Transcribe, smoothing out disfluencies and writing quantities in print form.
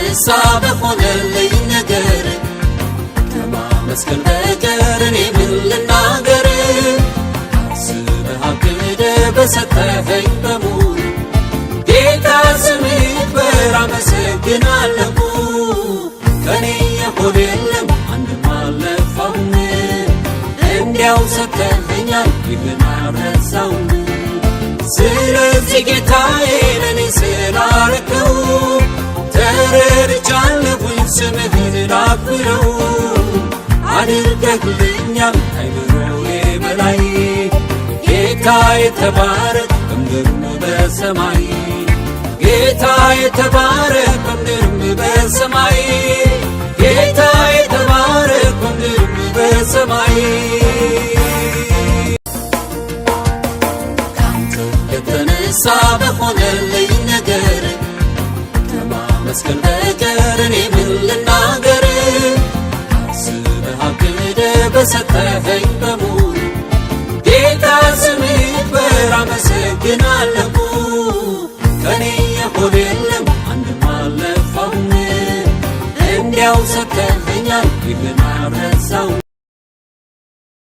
የተነሳ በሆነልኝ ነገር ከማመስገን በቀር እኔ ምን ልናገር? አስበህ አቅደህ በሰጠኸኝ በሙሉ ጌታ ስምህ ይክበር አመሰግናለሁ። ከኔ የሆነ የለም አንድም አልለፋሁም፣ እንዲያው ሰጥተኸኛል ይህን አልረሳሁም። ስለዚህ ጌታዬ ለኔ ስላረከው ተረድቻለሁኝ ስምህን ላክብረው። አድርገህልኛል ከአእምሮዬ በላይ ጌታ የተባረክ በምድርም በሰማይ ጌታ የተባረክ በምድርም በሰማይ ጌታ የተባረክ በምድርም በሰማይ ካንተ የተነሳ በሆነልኝ ነገር ከማመስገን በቀር እኔ ምን ልናገር? አስበህ አቅደህ በሰጠኸኝ በሙሉ ጌታ ስምህ ይክበር አመሰግናለሁ። ከኔ የሆነ የለም አንድም አልለፋሁም፣ እንዲያው ሰጥተኸኛል ይህን አልረሳሁም።